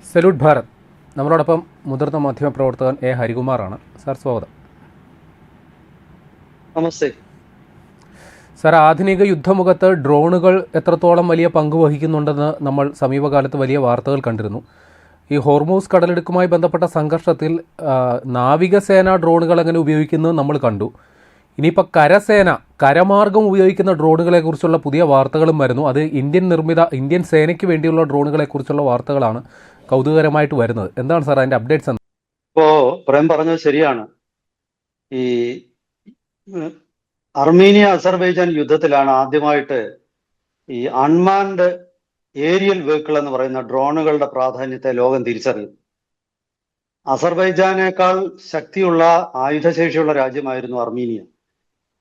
Salute Bharat. നമ്മളോടൊപ്പം മുതിർന്ന മാധ്യമപ്രവർത്തകൻ എ ഹരികുമാറാണ്. സാർ സ്വാഗതം. നമസ്തേ സാർ, ആധുനിക യുദ്ധമുഖത്ത് ഡ്രോണുകൾ എത്രത്തോളം വലിയ പങ്ക് വഹിക്കുന്നുണ്ടെന്ന് നമ്മൾ സമീപകാലത്ത് വലിയ വാർത്തകൾ കണ്ടിരുന്നു. ഈ ഹോർമൂസ് കടലിടുക്കുമായി ബന്ധപ്പെട്ട സംഘർഷത്തിൽ നാവികസേന ഡ്രോണുകൾ എങ്ങനെ ഉപയോഗിക്കുന്നത് നമ്മൾ കണ്ടു. ഇനിയിപ്പോൾ കരമാർഗം ഉപയോഗിക്കുന്ന ഡ്രോണുകളെക്കുറിച്ചുള്ള പുതിയ വാർത്തകളും വരുന്നു. അത് ഇന്ത്യൻ സേനയ്ക്ക് വേണ്ടിയുള്ള ഡ്രോണുകളെക്കുറിച്ചുള്ള വാർത്തകളാണ് കൗതുകകരമായിട്ട് വരുന്നത്. എന്താണ് സാർ അതിൻ്റെ അപ്ഡേറ്റ്സ്? ഇപ്പോ പ്രേം പറഞ്ഞത് ശരിയാണ്. ഈ അർമീനിയ അസർബൈജാൻ യുദ്ധത്തിലാണ് ആദ്യമായിട്ട് ഈ അൺമാൻഡ് ഏരിയൽ വെഹിക്കിൾ എന്ന് പറയുന്ന ഡ്രോണുകളുടെ പ്രാധാന്യത്തെ ലോകം തിരിച്ചറിയുന്നു. അസർബൈജാനേക്കാൾ ശക്തിയുള്ള ആയുധശേഷിയുള്ള രാജ്യമായിരുന്നു അർമീനിയ.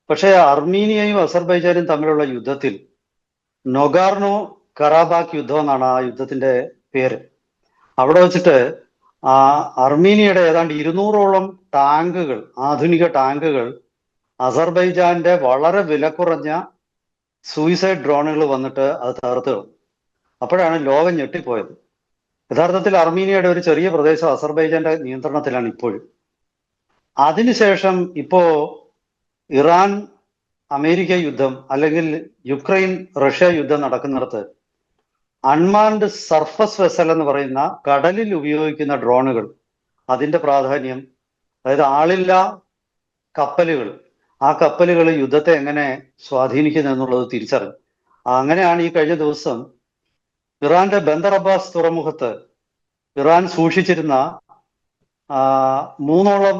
പക്ഷേ അർമീനിയയും അസർബൈജാനും തമ്മിലുള്ള യുദ്ധത്തിൽ നൊഗാർണോ കറാബാക്ക് യുദ്ധം എന്നാണ് ആ യുദ്ധത്തിന്റെ പേര്. അവിടെ വെച്ചിട്ട് അർമീനിയയുടെ ഏതാണ്ട് 200ഓളം ടാങ്കുകൾ, ആധുനിക ടാങ്കുകൾ അസർബൈജാന്റെ വളരെ വിലക്കുറഞ്ഞ സൂയിസൈഡ് ഡ്രോണുകൾ വന്നിട്ട് അത് തകർത്ത് കളഞ്ഞു. അപ്പോഴാണ് ലോകം ഞെട്ടിപ്പോയത്. യഥാർത്ഥത്തിൽ അർമീനിയയുടെ ഒരു ചെറിയ പ്രദേശം അസർബൈജാന്റെ നിയന്ത്രണത്തിലാണ് ഇപ്പോഴും. അതിനുശേഷം ഇപ്പോ ഇറാൻ അമേരിക്ക യുദ്ധം അല്ലെങ്കിൽ യുക്രൈൻ റഷ്യ യുദ്ധം നടക്കുന്നിടത്ത് അൺമാൻഡ് സർഫസ് വെസൽ എന്ന് പറയുന്ന കടലിൽ ഉപയോഗിക്കുന്ന ഡ്രോണുകൾ, അതിന്റെ പ്രാധാന്യം, അതായത് ആളില്ല കപ്പലുകൾ, ആ കപ്പലുകൾ യുദ്ധത്തെ എങ്ങനെ സ്വാധീനിക്കുന്നു എന്നുള്ളത് തിരിച്ചറിഞ്ഞു. അങ്ങനെയാണ് ഈ കഴിഞ്ഞ ദിവസം ഇറാന്റെ ബന്ദർ അബ്ബാസ് തുറമുഖത്ത് ഇറാൻ സൂക്ഷിച്ചിരുന്ന 3ഓളം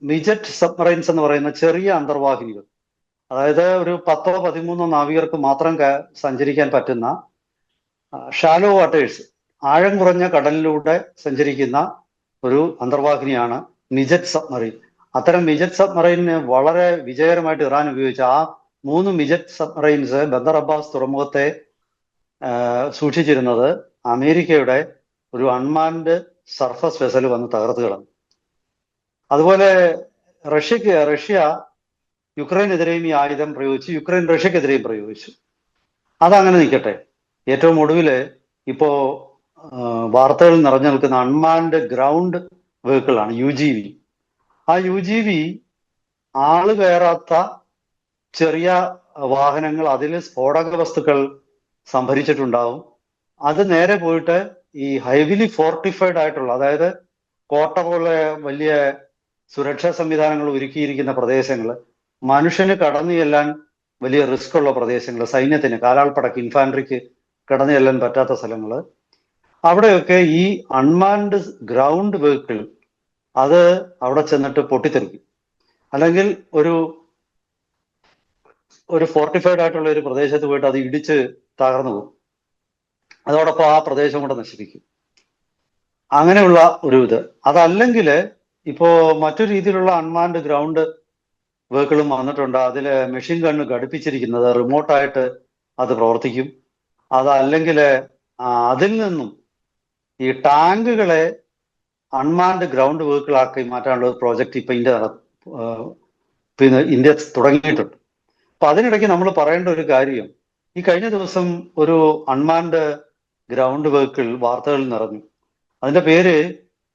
മിജറ്റ് സബ്മറൈൻസ് എന്ന് പറയുന്ന ചെറിയ അന്തർവാഹിനികൾ, അതായത് ഒരു 10-13 നാവികർക്ക് മാത്രം സഞ്ചരിക്കാൻ പറ്റുന്ന ഷാലോ വാട്ടേഴ്സ്, ആഴം കുറഞ്ഞ കടലിലൂടെ സഞ്ചരിക്കുന്ന ഒരു അന്തർവാഹിനിയാണ് മിജറ്റ് സബ്മറൈൻ. അത്തരം മിജറ്റ് സബ്മറൈനിന് വളരെ വിജയകരമായിട്ട് ഇറാൻ ഉപയോഗിച്ച ആ 3 മിജറ്റ് സബ്മറൈൻസ് ബന്ദർ അബ്ബാസ് തുറമുഖത്തെ സൂക്ഷിച്ചിരുന്നത് അമേരിക്കയുടെ ഒരു അൺമാൻഡ് സർഫസ് വെസൽ വന്ന് തകർത്ത് കളഞ്ഞു. അതുപോലെ റഷ്യ യുക്രൈനെതിരെയും ഈ ആയുധം പ്രയോഗിച്ചു, യുക്രൈൻ റഷ്യക്കെതിരെയും പ്രയോഗിച്ചു. അതങ്ങനെ നിൽക്കട്ടെ. ഏറ്റവും ഒടുവില് ഇപ്പോ വാർത്തകൾ നിറഞ്ഞു നിൽക്കുന്ന അൺമാൻഡ് ഗ്രൗണ്ട് വെഹിക്കിളാണ് UGV. ആ UGV ആള് കയറാത്ത ചെറിയ വാഹനങ്ങൾ, അതിൽ സ്ഫോടക വസ്തുക്കൾ സംഭരിച്ചിട്ടുണ്ടാവും. അത് നേരെ പോയിട്ട് ഈ ഹെവിലി ഫോർട്ടിഫൈഡ് ആയിട്ടുള്ള, അതായത് കോട്ട പോലെ വലിയ സുരക്ഷാ സംവിധാനങ്ങൾ ഒരുക്കിയിരിക്കുന്ന പ്രദേശങ്ങൾ, മനുഷ്യന് കടന്നു ചെല്ലാൻ വലിയ റിസ്ക് ഉള്ള പ്രദേശങ്ങൾ, സൈന്യത്തിന്, കാലാൾപ്പടക്ക്, ഇൻഫാൻട്രിക്ക് കടന്നു ചെല്ലാൻ പറ്റാത്ത സ്ഥലങ്ങൾ, അവിടെയൊക്കെ ഈ അൺമാൻഡ് ഗ്രൗണ്ട് വെഹിക്കിൾ അത് അവിടെ ചെന്നിട്ട് പൊട്ടിത്തെറിക്കും. അല്ലെങ്കിൽ ഒരു ഫോർട്ടിഫൈഡ് ആയിട്ടുള്ള ഒരു പ്രദേശത്ത് പോയിട്ട് അത് ഇടിച്ച് തകർന്നു പോകും. അതോടൊപ്പം ആ പ്രദേശം കൂടെ നശിപ്പിക്കും. അങ്ങനെയുള്ള ഒരു ഇത്. അതല്ലെങ്കിൽ ഇപ്പോ മറ്റു രീതിയിലുള്ള അൺമാൻഡ് ഗ്രൗണ്ട് വെഹിക്കിളും വന്നിട്ടുണ്ട്. അതിൽ മെഷീൻ ഗണ്ണ് ഘടിപ്പിച്ചിരിക്കുന്നത് റിമോട്ടായിട്ട് അത് പ്രവർത്തിക്കും. അതല്ലെങ്കിൽ അതിൽ നിന്നും ഈ ടാങ്കുകളെ അൺമാൻഡ് ഗ്രൗണ്ട് വെഹിക്കിളാക്കി മാറ്റാനുള്ള ഒരു പ്രോജക്റ്റ് ഇപ്പൊ ഇന്ത്യ തുടങ്ങിയിട്ടുണ്ട്. അപ്പൊ അതിനിടയ്ക്ക് നമ്മൾ പറയേണ്ട ഒരു കാര്യം, ഈ കഴിഞ്ഞ ദിവസം ഒരു അൺമാൻഡ് ഗ്രൗണ്ട് വെഹിക്കിൾ വാർത്തകളിൽ നിറഞ്ഞു. അതിന്റെ പേര്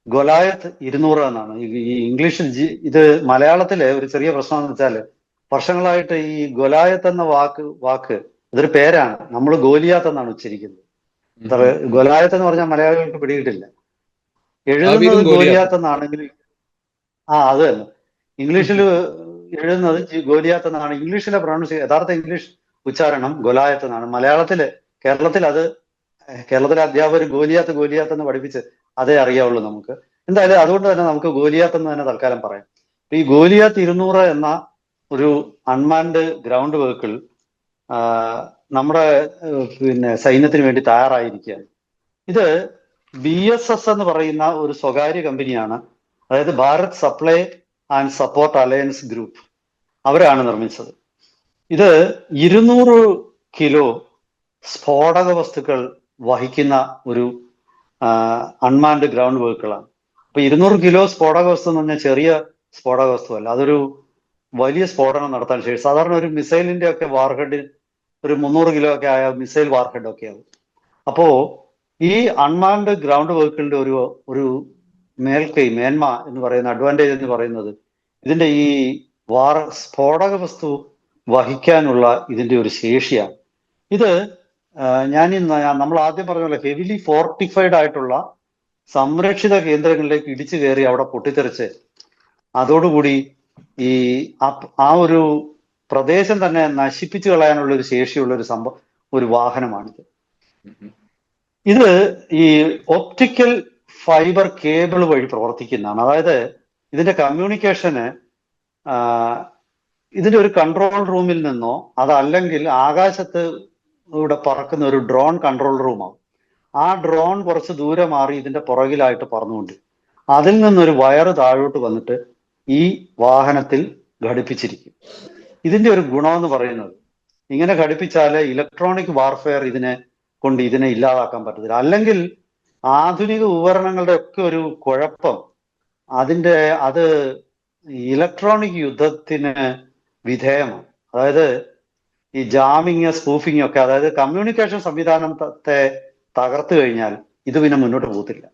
ഗൊലായത്ത് 200 എന്നാണ്. ഈ ഇംഗ്ലീഷിൽ ഇത് മലയാളത്തിലെ ഒരു ചെറിയ പ്രശ്നം എന്ന് വെച്ചാൽ, വർഷങ്ങളായിട്ട് ഈ ഗൊലായത്ത് എന്ന വാക്ക് ഇതൊരു പേരാണ്. നമ്മൾ ഗോലിയാത്ത് എന്നാണ് ഉച്ചരിക്കുന്നത്. ഗൊലായത്ത് എന്ന് പറഞ്ഞാൽ മലയാളികൾക്ക് പിടികിട്ടില്ല. എഴുതുന്നത് ഗോലിയാത്ത് എന്നാണെങ്കിൽ അത് തന്നെ. ഇംഗ്ലീഷിൽ എഴുതുന്നത് ഗോലിയാത്ത് എന്നാണ്. ഇംഗ്ലീഷിലെ യഥാർത്ഥ ഇംഗ്ലീഷ് ഉച്ചാരണം ഗൊലായത്ത് എന്നാണ്. കേരളത്തിലെ അധ്യാപകർ ഗോലിയാത്ത് എന്ന് പഠിപ്പിച്ച് അതേ അറിയാവുള്ളൂ നമുക്ക്. എന്തായാലും അതുകൊണ്ട് തന്നെ നമുക്ക് ഗോലിയാത്ത് എന്ന് തന്നെ തൽക്കാലം പറയാം. ഈ ഗോലിയാത്ത് 200 എന്ന ഒരു അൺമാൻഡ് ഗ്രൗണ്ട് വെഹിക്കിൾ നമ്മുടെ സൈന്യത്തിന് വേണ്ടി തയ്യാറായിരിക്കുകയാണ്. ഇത് BSS എന്ന് പറയുന്ന ഒരു സ്വകാര്യ കമ്പനിയാണ്, അതായത് Bharat supply and support alliance group, അവരാണ് നിർമ്മിച്ചത്. ഇത് 200 കിലോ സ്ഫോടക വസ്തുക്കൾ വഹിക്കുന്ന ഒരു അൺമാൻഡ് ഗ്രൗണ്ട് വെഹിക്കിളാണ്. അപ്പൊ 200 കിലോ സ്ഫോടക വസ്തു എന്ന് പറഞ്ഞാൽ ചെറിയ സ്ഫോടക വസ്തുവല്ല, അതൊരു വലിയ സ്ഫോടനം നടത്താൻ ശേഷി. സാധാരണ ഒരു മിസൈലിന്റെ ഒക്കെ വാർഹെഡ് ഒരു 300 കിലോ ഒക്കെ ആയ മിസൈൽ വാർഹെഡ് ഒക്കെ ആവും. അപ്പോ ഈ അൺമാൻഡ് ഗ്രൗണ്ട് വെഹിക്കിളിന്റെ ഒരു മേന്മ എന്ന് പറയുന്ന അഡ്വാൻറ്റേജ് എന്ന് പറയുന്നത് ഇതിന്റെ ഈ സ്ഫോടക വസ്തു വഹിക്കാനുള്ള ഇതിന്റെ ഒരു ശേഷിയാണ്. ഇത് നമ്മൾ ആദ്യം പറഞ്ഞ പോലെ ഹെവിലി ഫോർട്ടിഫൈഡ് ആയിട്ടുള്ള സംരക്ഷിത കേന്ദ്രങ്ങളിലേക്ക് ഇടിച്ചു കയറി അവിടെ പൊട്ടിത്തെറിച്ച് അതോടുകൂടി ഈ ആ ഒരു പ്രദേശം തന്നെ നശിപ്പിച്ചു കളയാനുള്ള ഒരു ശേഷിയുള്ള ഒരു വാഹനമാണിത്. ഇത് ഈ ഒപ്റ്റിക്കൽ ഫൈബർ കേബിൾ വഴി പ്രവർത്തിക്കുന്നതാണ്. അതായത് ഇതിന്റെ കമ്മ്യൂണിക്കേഷന് ഇതിന്റെ ഒരു കൺട്രോൾ റൂമിൽ നിന്നോ അതല്ലെങ്കിൽ ആകാശത്ത് ഇവിടെ പറക്കുന്ന ഒരു ഡ്രോൺ കൺട്രോൾ റൂമാവും. ആ ഡ്രോൺ കുറച്ച് ദൂരെ മാറി ഇതിന്റെ പുറകിലായിട്ട് പറന്നുകൊണ്ട് അതിൽ നിന്നൊരു വയറ് താഴോട്ട് വന്നിട്ട് ഈ വാഹനത്തിൽ ഘടിപ്പിച്ചിരിക്കും. ഇതിന്റെ ഒരു ഗുണമെന്ന് പറയുന്നത് ഇങ്ങനെ ഘടിപ്പിച്ചാല് ഇലക്ട്രോണിക് വാർഫെയർ ഇതിനെ ഇല്ലാതാക്കാൻ പറ്റത്തില്ല. അല്ലെങ്കിൽ ആധുനിക ഉപകരണങ്ങളുടെ ഒക്കെ ഒരു കുഴപ്പം അത് ഇലക്ട്രോണിക് യുദ്ധത്തിന് വിധേയമാണ്. അതായത് ഈ ജാമിങ് സ്പൂഫിങ് ഒക്കെ, അതായത് കമ്മ്യൂണിക്കേഷൻ സംവിധാനത്തെ തകർത്തു കഴിഞ്ഞാൽ ഇത് പിന്നെ മുന്നോട്ട് പോകത്തില്ല.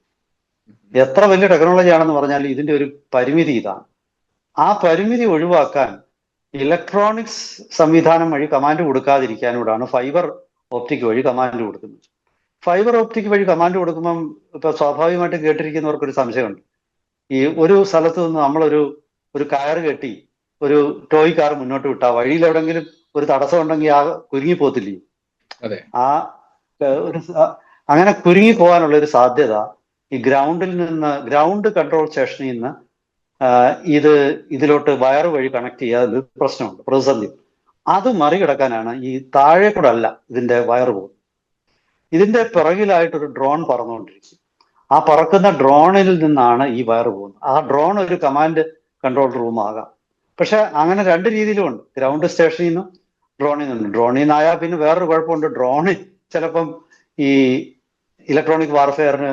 എത്ര വലിയ ടെക്നോളജി ആണെന്ന് പറഞ്ഞാൽ ഇതിന്റെ ഒരു പരിമിതി ഇതാണ്. ആ പരിമിതി ഒഴിവാക്കാൻ ഇലക്ട്രോണിക്സ് സംവിധാനം വഴി കമാൻഡ് കൊടുക്കാതിരിക്കാനോടാണ് ഫൈബർ ഓപ്റ്റിക് വഴി കമാൻഡ് കൊടുക്കുന്നത്. ഫൈബർ ഓപ്റ്റിക് വഴി കമാൻഡ് കൊടുക്കുമ്പം ഇപ്പൊ സ്വാഭാവികമായിട്ട് കേട്ടിരിക്കുന്നവർക്കൊരു സംശയമുണ്ട്. ഈ ഒരു സ്ഥലത്ത് നിന്ന് ഒരു കയറ് കെട്ടി ഒരു ടോയ് കാർ മുന്നോട്ട് വിട്ടാൽ വഴിയിൽ എവിടെങ്കിലും ഒരു തടസ്സം ഉണ്ടെങ്കിൽ ആ കുരുങ്ങിപ്പോത്തില്ലേ? അങ്ങനെ കുരുങ്ങി പോകാനുള്ള ഒരു സാധ്യത ഈ ഗ്രൗണ്ട് കൺട്രോൾ സ്റ്റേഷനിൽ നിന്ന് ഇതിലോട്ട് വയർ വഴി കണക്ട് ചെയ്യാതെ പ്രശ്നമുണ്ട്, പ്രതിസന്ധി. അത് മറികടക്കാനാണ് ഈ താഴെ കൂടെ അല്ല ഇതിന്റെ വയർ പോകുന്നത്. ഇതിന്റെ പിറകിലായിട്ടൊരു ഡ്രോൺ പറന്നുകൊണ്ടിരിക്കും. ആ പറക്കുന്ന ഡ്രോണിൽ നിന്നാണ് ഈ വയർ പോകുന്നത്. ആ ഡ്രോൺ ഒരു കമാൻഡ് കൺട്രോൾ റൂം ആകാം. പക്ഷെ അങ്ങനെ രണ്ട് രീതിയിലുമുണ്ട്. ഗ്രൗണ്ട് സ്റ്റേഷനിൽ നിന്നും ഡ്രോണിൽ നിന്നായാൽ പിന്നെ വേറൊരു കുഴപ്പമുണ്ട്. ഡ്രോണിൽ ചിലപ്പം ഈ ഇലക്ട്രോണിക് വാർഫെയറിന്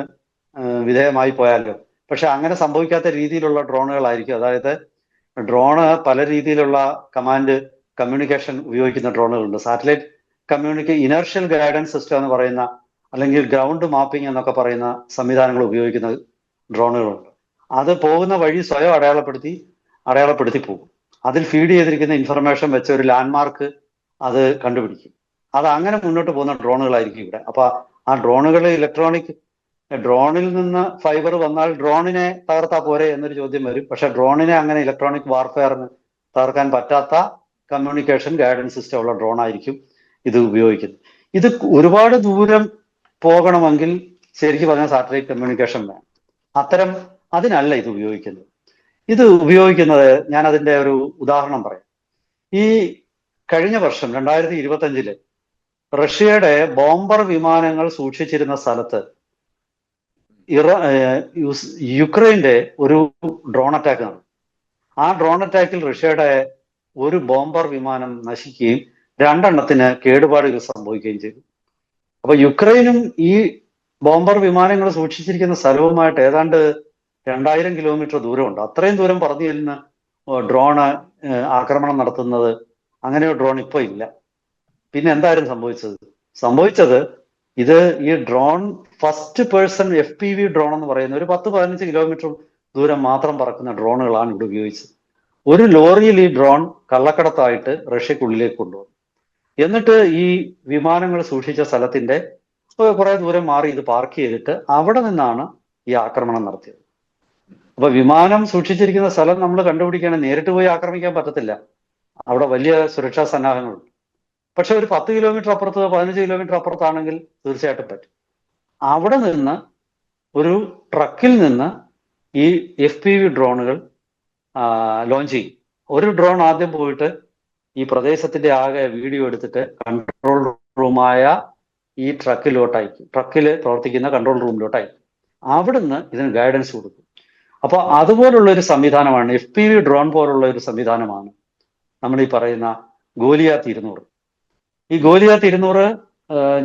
വിധേയമായി പോയാലോ. പക്ഷെ അങ്ങനെ സംഭവിക്കാത്ത രീതിയിലുള്ള ഡ്രോണുകളായിരിക്കും. അതായത് ഡ്രോണ് പല രീതിയിലുള്ള കമ്മ്യൂണിക്കേഷൻ ഉപയോഗിക്കുന്ന ഡ്രോണുകളുണ്ട്. സാറ്റലൈറ്റ് ഇനർഷ്യൽ ഗൈഡൻസ് സിസ്റ്റം എന്ന് പറയുന്ന, അല്ലെങ്കിൽ ഗ്രൗണ്ട് മാപ്പിംഗ് എന്നൊക്കെ പറയുന്ന സംവിധാനങ്ങൾ ഉപയോഗിക്കുന്ന ഡ്രോണുകളുണ്ട്. അത് പോകുന്ന വഴി സ്വയം അടയാളപ്പെടുത്തി പോകും. അതിൽ ഫീഡ് ചെയ്തിരിക്കുന്ന ഇൻഫർമേഷൻ വെച്ച് ഒരു ലാൻഡ്മാർക്ക് അത് കണ്ടുപിടിക്കും. അത് അങ്ങനെ മുന്നോട്ട് പോകുന്ന ഡ്രോണുകളായിരിക്കും ഇവിടെ. അപ്പൊ ആ ഡ്രോണുകൾ ഡ്രോണിൽ നിന്ന് ഫൈബർ വന്നാൽ ഡ്രോണിനെ തകർത്താൽ പോരെ എന്നൊരു ചോദ്യം വരും. പക്ഷെ ഡ്രോണിനെ അങ്ങനെ ഇലക്ട്രോണിക് വാർഫെയറിന് തകർക്കാൻ പറ്റാത്ത കമ്മ്യൂണിക്കേഷൻ ഗൈഡൻസ് സിസ്റ്റം ഉള്ള ഡ്രോൺ ആയിരിക്കും ഇത് ഉപയോഗിക്കുന്നത്. ഇത് ഒരുപാട് ദൂരം പോകണമെങ്കിൽ ശരിക്കും പറഞ്ഞാൽ സാറ്റലൈറ്റ് കമ്മ്യൂണിക്കേഷൻ വേണം. അതിനല്ല ഇത് ഉപയോഗിക്കുന്നത്. ഇത് ഉപയോഗിക്കുന്നത്, ഞാൻ അതിന്റെ ഒരു ഉദാഹരണം പറയാം. ഈ കഴിഞ്ഞ വർഷം 2025 റഷ്യയുടെ ബോംബർ വിമാനങ്ങൾ സൂക്ഷിച്ചിരുന്ന സ്ഥലത്ത് യുക്രൈന്റെ ഒരു ഡ്രോൺ അറ്റാക്ക് നടന്നു. ആ ഡ്രോൺ അറ്റാക്കിൽ റഷ്യയുടെ ഒരു ബോംബർ വിമാനം നശിക്കുകയും 2 എണ്ണത്തിന് കേടുപാടുകൾ സംഭവിക്കുകയും ചെയ്തു. അപ്പൊ യുക്രൈനും ഈ ബോംബർ വിമാനങ്ങൾ സൂക്ഷിച്ചിരിക്കുന്ന സ്ഥലവുമായിട്ട് ഏതാണ്ട് 2000 കിലോമീറ്റർ ദൂരമുണ്ട്. അത്രയും ദൂരം പറഞ്ഞു ചെല്ലുന്ന ഡ്രോണ് ആക്രമണം നടത്തുന്നത്, അങ്ങനെ ഒരു ഡ്രോൺ ഇപ്പൊ ഇല്ല. പിന്നെ എന്തായിരുന്നു സംഭവിച്ചത്? ഈ drone first person FPV drone എന്ന് പറയുന്ന ഒരു 10-15 കിലോമീറ്റർ ദൂരം മാത്രം പറക്കുന്ന ഡ്രോണുകളാണ് ഇവിടെ ഉപയോഗിച്ചത്. ഒരു ലോറിയിൽ ഈ ഡ്രോൺ കള്ളക്കടത്തായിട്ട് റഷ്യക്കുള്ളിലേക്ക് കൊണ്ടുവന്നു. എന്നിട്ട് ഈ വിമാനങ്ങൾ സൂക്ഷിച്ച സ്ഥലത്തിന്റെ കുറെ ദൂരം മാറി ഇത് പാർക്ക് ചെയ്തിട്ട് അവിടെ നിന്നാണ് ഈ ആക്രമണം നടത്തിയത്. അപ്പൊ വിമാനം സൂക്ഷിച്ചിരിക്കുന്ന സ്ഥലം നമ്മൾ കണ്ടുപിടിക്കുകയാണെങ്കിൽ നേരിട്ട് പോയി ആക്രമിക്കാൻ പറ്റത്തില്ല. അവിടെ വലിയ സുരക്ഷാ സന്നാഹങ്ങളുണ്ട്. പക്ഷെ ഒരു 10 കിലോമീറ്റർ അപ്പുറത്ത് 15 കിലോമീറ്റർ അപ്പുറത്താണെങ്കിൽ തീർച്ചയായിട്ടും പറ്റും. അവിടെ നിന്ന് ഒരു ട്രക്കിൽ നിന്ന് ഈ FPV ഡ്രോണുകൾ ലോഞ്ച് ചെയ്യും. ഒരു ഡ്രോൺ ആദ്യം പോയിട്ട് ഈ പ്രദേശത്തിന്റെ ആകെ വീഡിയോ എടുത്തിട്ട് കൺട്രോൾ റൂമായ ഈ ട്രക്കിൽ പ്രവർത്തിക്കുന്ന കൺട്രോൾ റൂമിലോട്ടായി അവിടുന്ന് ഇതിന് ഗൈഡൻസ് കൊടുക്കും. അപ്പൊ അതുപോലുള്ള ഒരു സംവിധാനമാണ്, FPV ഡ്രോൺ പോലുള്ള ഒരു സംവിധാനമാണ് നമ്മൾ ഈ പറയുന്ന ഗോലിയാത്ത് 200. ഈ ഗോലിയാത്ത് 200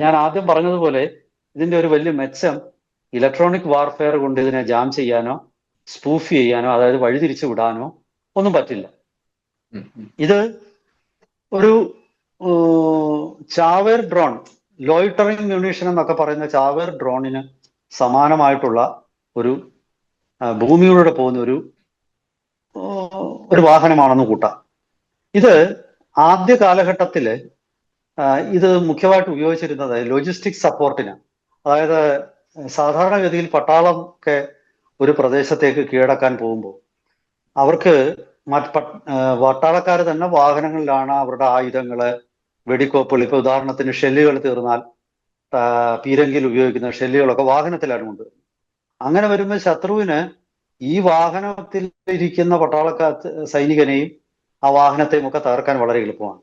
ഞാൻ ആദ്യം പറഞ്ഞതുപോലെ ഇതിന്റെ ഒരു വലിയ മെച്ചം ഇലക്ട്രോണിക് വാർഫെയർ കൊണ്ട് ഇതിനെ ജാം ചെയ്യാനോ സ്പൂഫ് ചെയ്യാനോ, അതായത് വഴിതിരിച്ചു വിടാനോ ഒന്നും പറ്റില്ല. ഇത് ഒരു ചാവേർ ഡ്രോൺ, ലോയിറ്ററിംഗ് മ്യൂണീഷൻ എന്നൊക്കെ പറയുന്ന ചാവേർ ഡ്രോണിന് സമാനമായിട്ടുള്ള ഒരു ഭൂമിയിലൂടെ പോകുന്ന ഒരു വാഹനമാണെന്ന് കൂട്ടാം. ഇത് ആദ്യ കാലഘട്ടത്തില് ഇത് മുഖ്യമായിട്ട് ഉപയോഗിച്ചിരുന്നത് ലോജിസ്റ്റിക് സപ്പോർട്ടിന്. അതായത് സാധാരണഗതിയിൽ പട്ടാളം ഒക്കെ ഒരു പ്രദേശത്തേക്ക് കീഴടക്കാൻ പോകുമ്പോൾ അവർക്ക് പട്ടാളക്കാർ തന്നെ വാഹനങ്ങളിലാണ് അവരുടെ ആയുധങ്ങള്, വെടിക്കോപ്പുകൾ, ഇപ്പൊ ഉദാഹരണത്തിന് ഷെല്ലുകൾ തീർന്നാൽ പീരങ്കിയിൽ ഉപയോഗിക്കുന്ന ഷെല്ലുകളൊക്കെ വാഹനത്തിലാണ് കൊണ്ടുവരുന്നത്. അങ്ങനെ വരുമ്പോൾ ശത്രുവിന് ഈ വാഹനത്തിൽ ഇരിക്കുന്ന സൈനികനെയും ആ വാഹനത്തെയും ഒക്കെ തകർക്കാൻ വളരെ എളുപ്പമാണ്.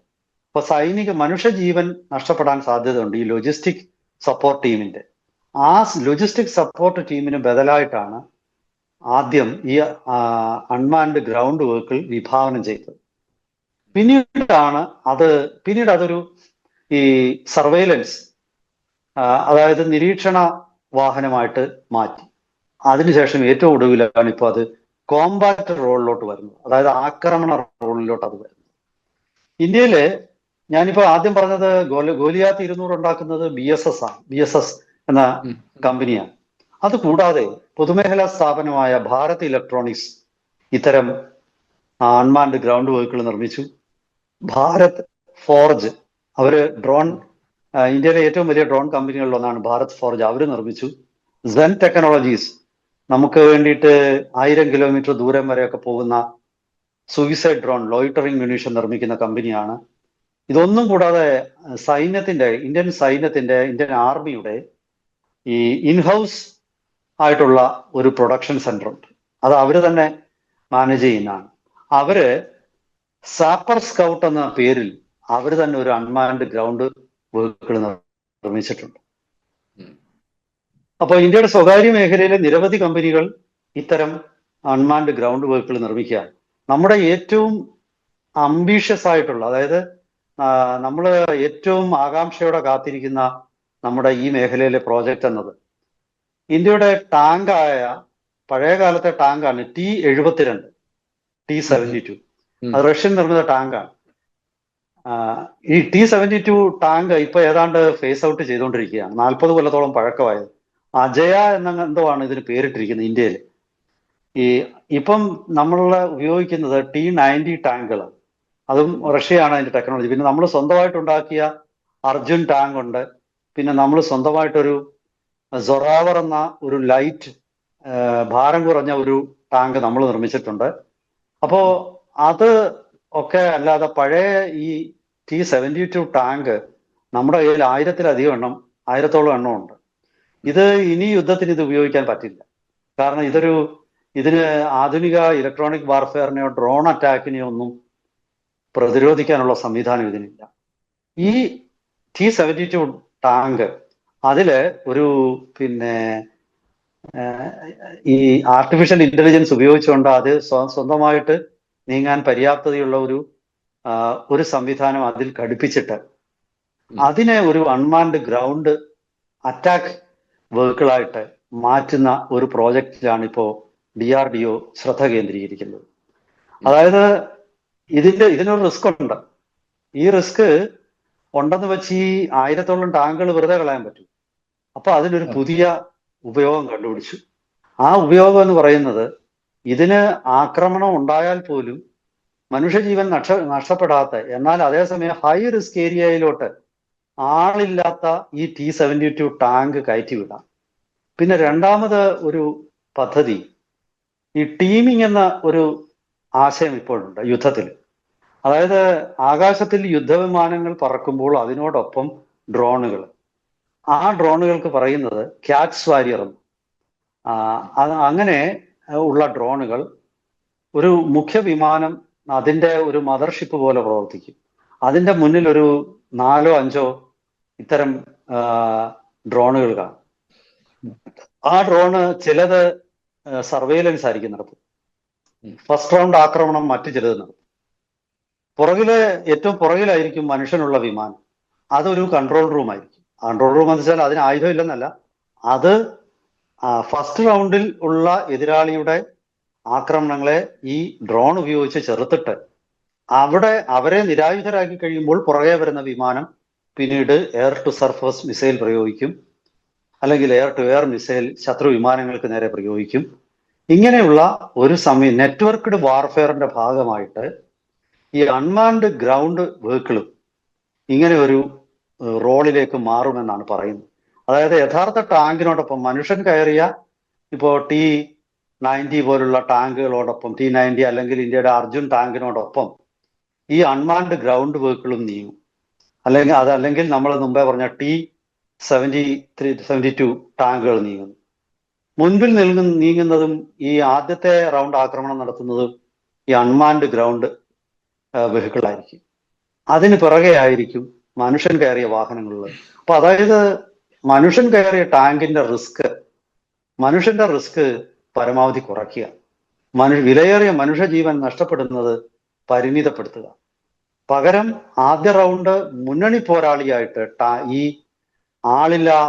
അപ്പൊ മനുഷ്യജീവൻ നഷ്ടപ്പെടാൻ സാധ്യതയുണ്ട് ഈ ലോജിസ്റ്റിക് സപ്പോർട്ട് ടീമിന്റെ. ആ ലോജിസ്റ്റിക് സപ്പോർട്ട് ടീമിന് ബദലായിട്ടാണ് ആദ്യം ഈ അൺമാൻഡ് ഗ്രൗണ്ട് വെഹിക്കിൾ വിഭാവനം ചെയ്തത്. പിന്നീട് അതൊരു ഈ സർവൈലൻസ്, അതായത് നിരീക്ഷണ വാഹനമായിട്ട് മാറ്റി. അതിനുശേഷം ഏറ്റവും ഒടുവിലാണ് ഇപ്പോൾ അത് കോമ്പാക്ട് റോളിലോട്ട് വരുന്നത്, അതായത് ആക്രമണ റോളിലോട്ട് അത് വരുന്നത്. ഇന്ത്യയില് ഞാനിപ്പോ ആദ്യം പറഞ്ഞത് ഗോലിയാത്ത് 200 ഉണ്ടാക്കുന്നത് BSS ആണ്. BSS എന്ന കമ്പനിയാണ്. അത് കൂടാതെ പൊതുമേഖലാ സ്ഥാപനമായ ഭാരത് ഇലക്ട്രോണിക്സ് ഇത്തരം അൺമാൻഡ് ഗ്രൗണ്ട് വെഹിക്കിൾ നിർമ്മിച്ചു. ഭാരത് ഫോർജ്, അവര് ഇന്ത്യയിലെ ഏറ്റവും വലിയ ഡ്രോൺ കമ്പനികളിലൊന്നാണ് ഭാരത് ഫോർജ്, അവർ നിർമ്മിച്ചു. സെൻ ടെക്നോളജീസ് നമുക്ക് വേണ്ടിയിട്ട് 1000 കിലോമീറ്റർ ദൂരം വരെയൊക്കെ പോകുന്ന സൂയിസൈഡ് ഡ്രോൺ, ലോയിറ്ററിംഗ് മ്യൂണീഷൻ നിർമ്മിക്കുന്ന കമ്പനിയാണ്. ഇതൊന്നും കൂടാതെ ഇന്ത്യൻ ആർമിയുടെ ഈ ഇൻഹൗസ് ആയിട്ടുള്ള ഒരു പ്രൊഡക്ഷൻ സെന്റർ ഉണ്ട്. അത് അവര് തന്നെ മാനേജ് ചെയ്യുന്നതാണ്. അവര് സാപ്പർ സ്കൗട്ട് എന്ന പേരിൽ അവര് തന്നെ ഒരു അൺമാൻഡ് ഗ്രൗണ്ട് വെഹിക്കിൾ നിർമ്മിച്ചിട്ടുണ്ട്. അപ്പോൾ ഇന്ത്യയുടെ സ്വകാര്യ മേഖലയിലെ നിരവധി കമ്പനികൾ ഇത്തരം അൺമാൻഡ് ഗ്രൗണ്ട് വെഹിക്കിൾ നിർമ്മിക്കുകയാണ്. നമ്മുടെ ഏറ്റവും അംബീഷ്യസ് ആയിട്ടുള്ള, അതായത് നമ്മൾ ഏറ്റവും ആകാംക്ഷയോടെ കാത്തിരിക്കുന്ന നമ്മുടെ ഈ മേഖലയിലെ പ്രോജക്റ്റ് എന്നത് ഇന്ത്യയുടെ ടാങ്കായ, പഴയ കാലത്തെ ടാങ്കാണ് T-72, T-72. അത് റഷ്യൻ നിർമ്മിത ടാങ്കാണ്. ഈ T-72 ടാങ്ക് ഇപ്പൊ ഏതാണ്ട് ഫേസ് ഔട്ട് ചെയ്തുകൊണ്ടിരിക്കുകയാണ്. 40 കൊല്ലത്തോളം പഴക്കമായത്. അജയ എന്തോ ആണ് ഇതിന് പേരിട്ടിരിക്കുന്നത് ഇന്ത്യയിൽ. ഇപ്പം നമ്മൾ ഉപയോഗിക്കുന്നത് T-90 ടാങ്കുകളാണ്. അതും റഷ്യയാണ് അതിന്റെ ടെക്നോളജി. പിന്നെ നമ്മൾ സ്വന്തമായിട്ട് ഉണ്ടാക്കിയ അർജുൻ ടാങ്ക് ഉണ്ട്. പിന്നെ നമ്മൾ സ്വന്തമായിട്ടൊരു സൊറാവർ എന്ന ഒരു ലൈറ്റ് ഭാരം കുറഞ്ഞ ഒരു ടാങ്ക് നമ്മൾ നിർമ്മിച്ചിട്ടുണ്ട്. അപ്പോ അത് ഒക്കെ അല്ലാതെ പഴയ ഈ T-72 ടാങ്ക് നമ്മുടെ കയ്യിൽ 1000-ലധികം എണ്ണം ഉണ്ട്. ഇത് ഇനി യുദ്ധത്തിന് ഇത് ഉപയോഗിക്കാൻ പറ്റില്ല. കാരണം ഇതിന് ആധുനിക ഇലക്ട്രോണിക് വാർഫെയറിനെയോ ഡ്രോൺ അറ്റാക്കിനെയോ ഒന്നും പ്രതിരോധിക്കാനുള്ള സംവിധാനം ഇതിനില്ല. ഈ T-72 ടാങ്ക് അതില് ഈ ആർട്ടിഫിഷ്യൽ ഇന്റലിജൻസ് ഉപയോഗിച്ചുകൊണ്ട് അത് സ്വന്തമായിട്ട് നീങ്ങാൻ പര്യാപ്തതയുള്ള ഒരു സംവിധാനം അതിൽ ഘടിപ്പിച്ചിട്ട് അതിനെ ഒരു അൺമാൻഡ് ഗ്രൗണ്ട് അറ്റാക്ക് വെഹിക്കിളായിട്ട് മാറ്റുന്ന ഒരു പ്രോജക്റ്റിലാണ് ഇപ്പോൾ DRDO ശ്രദ്ധ കേന്ദ്രീകരിക്കുന്നത്. അതായത് ഇതിനൊരു റിസ്ക് ഉണ്ട്. ഈ റിസ്ക് ഉണ്ടെന്ന് വെച്ച് ഈ 1000-ഓളം ടാങ്കുകൾ വെറുതെ കളയാൻ പറ്റും. അപ്പൊ അതിനൊരു പുതിയ ഉപയോഗം കണ്ടുപിടിച്ചു. ആ ഉപയോഗം എന്ന് പറയുന്നത്, ഇതിന് ആക്രമണം ഉണ്ടായാൽ പോലും മനുഷ്യജീവൻ നഷ്ടപ്പെടാത്ത, എന്നാൽ അതേസമയം ഹൈ റിസ്ക് ഏരിയയിലോട്ട് ആളില്ലാത്ത ഈ T-72 ടാങ്ക് കയറ്റിവിടാം. പിന്നെ രണ്ടാമത് ഒരു പദ്ധതി, ഈ ടീമിംഗ് എന്ന ഒരു ആശയം ഇപ്പോഴുണ്ട് യുദ്ധത്തിൽ. അതായത് ആകാശത്തിൽ യുദ്ധവിമാനങ്ങൾ പറക്കുമ്പോൾ അതിനോടൊപ്പം ഡ്രോണുകൾ, ആ ഡ്രോണുകൾക്ക് പറയുന്നത് ക്യാറ്റ്സ് വാരിയർ എന്ന്. അങ്ങനെ ഉള്ള ഡ്രോണുകൾ ഒരു മുഖ്യ വിമാനം അതിൻ്റെ ഒരു മദർഷിപ്പ് പോലെ പ്രവർത്തിക്കും. അതിൻ്റെ മുന്നിൽ ഒരു 4-5 ഇത്തരം ഡ്രോണുകൾ കാണും. ആ ഡ്രോണ് ചിലത് സർവൈലൻസ് ആയിരിക്കും നടത്തും. ഫസ്റ്റ് റൗണ്ട് ആക്രമണം മറ്റു ചിലത് നടത്തും. ഏറ്റവും പുറകിലായിരിക്കും മനുഷ്യനുള്ള വിമാനം. അതൊരു കൺട്രോൾ റൂം ആയിരിക്കും. കൺട്രോൾ റൂം എന്ന് വെച്ചാൽ അതിന് ആയുധം ഇല്ലെന്നല്ല, അത് ഫസ്റ്റ് റൗണ്ടിൽ ഉള്ള എതിരാളിയുടെ ആക്രമണങ്ങളെ ഈ ഡ്രോൺ ഉപയോഗിച്ച് ചെറുത്തിട്ട് അവരെ നിരായുധരാക്കി കഴിയുമ്പോൾ പുറകെ വരുന്ന വിമാനം പിന്നീട് എയർ ടു സർഫസ് മിസൈൽ പ്രയോഗിക്കും, അല്ലെങ്കിൽ എയർ ടു എയർ മിസൈൽ ശത്രു വിമാനങ്ങൾക്ക് നേരെ പ്രയോഗിക്കും. ഇങ്ങനെയുള്ള ഒരു സമയം നെറ്റ്വർക്ക്ഡ് വാർഫെയറിന്റെ ഭാഗമായിട്ട് ഈ അൺമാൻഡ് ഗ്രൗണ്ട് വെഹിക്കിളും ഇങ്ങനെ ഒരു റോളിലേക്ക് മാറുമെന്നാണ് പറയുന്നത്. അതായത് യഥാർത്ഥ ടാങ്കിനോടൊപ്പം മനുഷ്യൻ കയറിയ ഇപ്പോ T-90 പോലുള്ള ടാങ്കുകളോടൊപ്പം, T-90 അല്ലെങ്കിൽ ഇന്ത്യയുടെ അർജുൻ ടാങ്കിനോടൊപ്പം ഈ അൺമാൻഡ് ഗ്രൗണ്ട് വെഹിക്കിളും നീങ്ങും. അല്ലെങ്കിൽ നമ്മൾ മുമ്പേ പറഞ്ഞ T-72 ടാങ്കുകൾ നീങ്ങുന്നു. മുൻപിൽ നീങ്ങുന്നതും ഈ ആദ്യത്തെ റൗണ്ട് ആക്രമണം നടത്തുന്നതും ഈ അൺമാൻഡ് ഗ്രൗണ്ട് വെഹിക്കിൾ ആയിരിക്കും. അതിന് പിറകെ ആയിരിക്കും മനുഷ്യൻ കയറിയ വാഹനങ്ങളുള്ളത്. അപ്പൊ അതായത് മനുഷ്യൻ കയറിയ ടാങ്കിന്റെ മനുഷ്യന്റെ റിസ്ക് പരമാവധി കുറയ്ക്കുക, വിലയേറിയ മനുഷ്യജീവൻ നഷ്ടപ്പെടുന്നത് പരിമിതപ്പെടുത്തുക. പകരം ആദ്യ റൗണ്ട് മുന്നണി പോരാളിയായിട്ട് ഈ ആളില്ലാ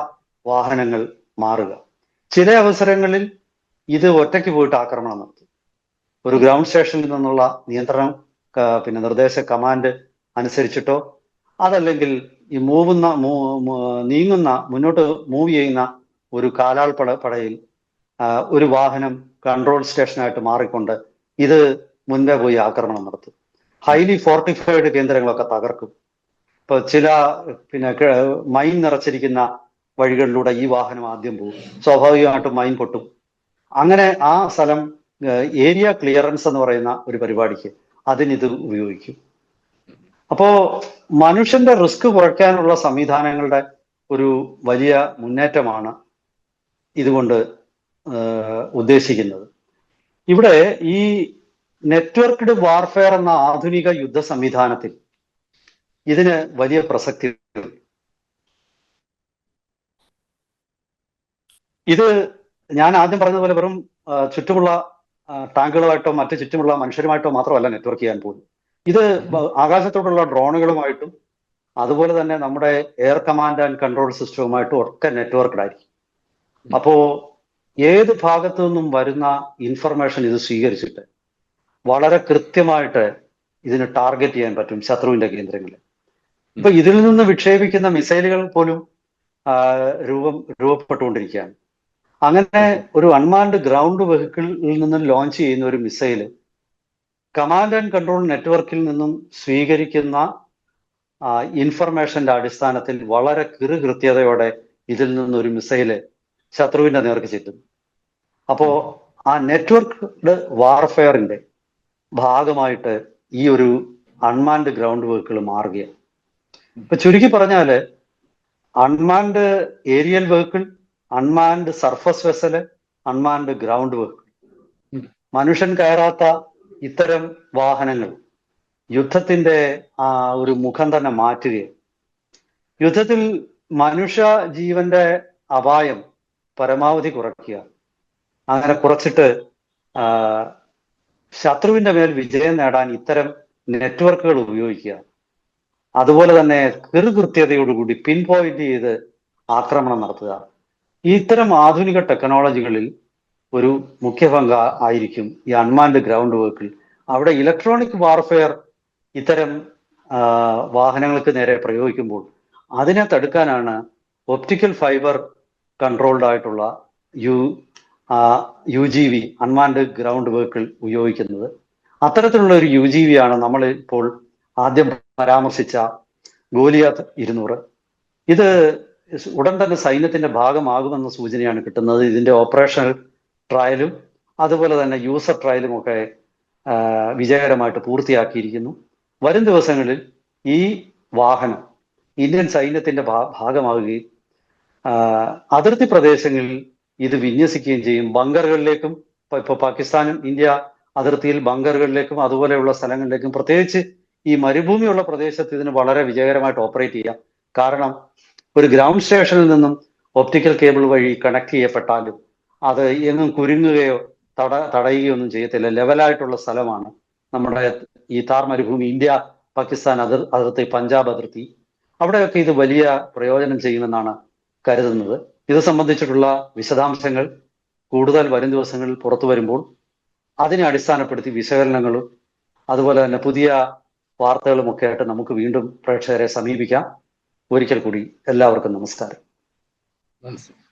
വാഹനങ്ങൾ മാറുക. ചില അവസരങ്ങളിൽ ഇത് ഒറ്റയ്ക്ക് പോയിട്ട് ആക്രമണം നടത്തും. ഒരു ഗ്രൗണ്ട് സ്റ്റേഷനിൽ നിന്നുള്ള നിയന്ത്രണം നിർദ്ദേശ കമാൻഡ് അനുസരിച്ചിട്ടോ, അതല്ലെങ്കിൽ ഈ മുന്നോട്ട് മൂവ് ചെയ്യുന്ന ഒരു പടയിൽ ഒരു വാഹനം കൺട്രോൾ സ്റ്റേഷനായിട്ട് മാറിക്കൊണ്ട് ഇത് മുൻപേ പോയി ആക്രമണം നടത്തും. ഹൈലി ഫോർട്ടിഫൈഡ് കേന്ദ്രങ്ങളൊക്കെ തകർക്കും. ഇപ്പൊ ചില മൈൻ നിറച്ചിരിക്കുന്ന വഴികളിലൂടെ ഈ വാഹനം ആദ്യം പോകും, സ്വാഭാവികമായിട്ടും മൈൻ പൊട്ടും. അങ്ങനെ ആ സ്ഥലം ഏരിയ ക്ലിയറൻസ് എന്ന് പറയുന്ന ഒരു പരിപാടിക്ക് അതിനിത് ഉപയോഗിക്കും. അപ്പോ മനുഷ്യന്റെ റിസ്ക് കുറയ്ക്കാനുള്ള സംവിധാനങ്ങളുടെ ഒരു വലിയ മുന്നേറ്റമാണ് ഇതുകൊണ്ട് ഉദ്ദേശിക്കുന്നത്. ഇവിടെ ഈ നെറ്റ്വർക്ക്ഡ് വാർഫെയർ എന്ന ആധുനിക യുദ്ധ സംവിധാനത്തിൽ ഇതിന് വലിയ പ്രസക്തി. ഇത് ഞാൻ ആദ്യം പറഞ്ഞതുപോലെ വെറും ചുറ്റുമുള്ള ടാങ്കുകളുമായിട്ടോ മറ്റു ചുറ്റുമുള്ള മനുഷ്യരുമായിട്ടോ മാത്രമല്ല നെറ്റ്വർക്ക് ചെയ്യാൻ പോകുന്നത്. ഇത് ആകാശത്തോടുള്ള ഡ്രോണുകളുമായിട്ടും അതുപോലെ തന്നെ നമ്മുടെ എയർ കമാൻഡ് ആൻഡ് കൺട്രോൾ സിസ്റ്റവുമായിട്ടും ഒക്കെ നെറ്റ്വർക്ക്ഡ് ആയിരിക്കും. അപ്പോ ഏത് ഭാഗത്തു നിന്നും വരുന്ന ഇൻഫർമേഷൻ ഇത് സ്വീകരിച്ചിട്ട് വളരെ കൃത്യമായിട്ട് ഇതിന് ടാർഗറ്റ് ചെയ്യാൻ പറ്റും ശത്രുവിന്റെ കേന്ദ്രങ്ങളിൽ. ഇപ്പൊ ഇതിൽ നിന്ന് വിക്ഷേപിക്കുന്ന മിസൈലുകൾ പോലും രൂപപ്പെട്ടുകൊണ്ടിരിക്കുകയാണ്. അങ്ങനെ ഒരു അൺമാൻഡ് ഗ്രൗണ്ട് വെഹിക്കിളിൽ നിന്നും ലോഞ്ച് ചെയ്യുന്ന ഒരു മിസൈല് കമാൻഡ് ആൻഡ് കൺട്രോൾ നെറ്റ്വർക്കിൽ നിന്നും സ്വീകരിക്കുന്ന ഇൻഫർമേഷന്റെ അടിസ്ഥാനത്തിൽ വളരെ കൃത്യതയോടെ ഇതിൽ നിന്നൊരു മിസൈല് ശത്രുവിന്റെ നേർക്ക് ചെല്ലും. അപ്പോ ആ നെറ്റ്വർക്ക്ഡ് വാർഫെയറിന്റെ ഭാഗമായിട്ട് ഈ ഒരു അൺമാൻഡ് ഗ്രൗണ്ട് വെഹിക്കിൾ മാറുകയാണ്. ഇപ്പൊ ചുരുക്കി പറഞ്ഞാല് unmanned aerial vehicle, unmanned surface vessel, unmanned ground vehicle, മനുഷ്യൻ കയറാത്ത ഇത്തരം വാഹനങ്ങൾ യുദ്ധത്തിന്റെ ഒരു മുഖം തന്നെ മാറ്റുകയാണ്. യുദ്ധത്തിൽ മനുഷ്യ ജീവന്റെ അപായം പരമാവധി കുറയ്ക്കുക, അങ്ങനെ കുറച്ചിട്ട് ശത്രുവിന്റെ മേൽ വിജയം നേടാൻ ഇത്തരം നെറ്റ്വർക്കുകൾ ഉപയോഗിക്കുക. അതുപോലെ തന്നെ കൃത്യതയോടുകൂടി പിൻ പോയിന്റ് ചെയ്ത് ആക്രമണം നടത്തുക. ഇത്തരം ആധുനിക ടെക്നോളജികളിൽ ഒരു മുഖ്യ പങ്ക് ആയിരിക്കും ഈ അൺമാൻഡ് ഗ്രൗണ്ട് വെഹിക്കിൾ. അവിടെ ഇലക്ട്രോണിക് വാർഫെയർ ഇത്തരം വാഹനങ്ങൾക്ക് നേരെ പ്രയോഗിക്കുമ്പോൾ അതിനെ തടുക്കാനാണ് ഒപ്റ്റിക്കൽ ഫൈബർ കൺട്രോൾഡ് ആയിട്ടുള്ള UGV അൺമാൻഡ് ഗ്രൗണ്ട് വെഹിക്കിൾ ഉപയോഗിക്കുന്നത്. അത്തരത്തിലുള്ള ഒരു UGV ആണ് നമ്മൾ ഇപ്പോൾ ആദ്യം പരാമർശിച്ച ഗോലിയാത്ത് 200. ഇത് ഉടൻ തന്നെ സൈന്യത്തിന്റെ ഭാഗമാകുമെന്ന സൂചനയാണ് കിട്ടുന്നത്. ഇതിന്റെ ഓപ്പറേഷണൽ ട്രയലും അതുപോലെ തന്നെ യൂസർ ട്രയലും ഒക്കെ വിജയകരമായിട്ട് പൂർത്തിയാക്കിയിരിക്കുന്നു. വരും ദിവസങ്ങളിൽ ഈ വാഹനം ഇന്ത്യൻ സൈന്യത്തിന്റെ ഭാഗമാകുകയും അതിർത്തി പ്രദേശങ്ങളിൽ ഇത് വിന്യസിക്കുകയും ചെയ്യും. ബങ്കറുകളിലേക്കും, ഇപ്പൊ പാകിസ്ഥാനും ഇന്ത്യ അതിർത്തിയിൽ ബങ്കറുകളിലേക്കും അതുപോലെയുള്ള സ്ഥലങ്ങളിലേക്കും, പ്രത്യേകിച്ച് ഈ മരുഭൂമിയുള്ള പ്രദേശത്ത് ഇതിന് വളരെ വിജയകരമായിട്ട് ഓപ്പറേറ്റ് ചെയ്യാം. കാരണം ഒരു ഗ്രൗണ്ട് സ്റ്റേഷനിൽ നിന്നും ഒപ്റ്റിക്കൽ കേബിൾ വഴി കണക്ട് ചെയ്യപ്പെട്ടാലും അത് എങ്ങും കുരുങ്ങുകയോ തടയുകയോ ഒന്നും ചെയ്യത്തില്ല. ലെവലായിട്ടുള്ള സ്ഥലമാണ് നമ്മുടെ ഈ താർ മരുഭൂമി, ഇന്ത്യ പാകിസ്ഥാൻ അതിർത്തി, പഞ്ചാബ് അതിർത്തി. അവിടെയൊക്കെ ഇത് വലിയ പ്രയോജനം ചെയ്യുമെന്നാണ് കരുതുന്നത്. ഇത് സംബന്ധിച്ചിട്ടുള്ള വിശദാംശങ്ങൾ കൂടുതൽ വരും ദിവസങ്ങളിൽ പുറത്തു വരുമ്പോൾ അതിനെ അടിസ്ഥാനപ്പെടുത്തി വിശകലനങ്ങളും അതുപോലെ തന്നെ പുതിയ വാർത്തകളും ഒക്കെ ആയിട്ട് നമുക്ക് വീണ്ടും പ്രേക്ഷകരെ സമീപിക്കാം. ഒരിക്കൽ കൂടി എല്ലാവർക്കും നമസ്കാരം. മനസ്സിലായി.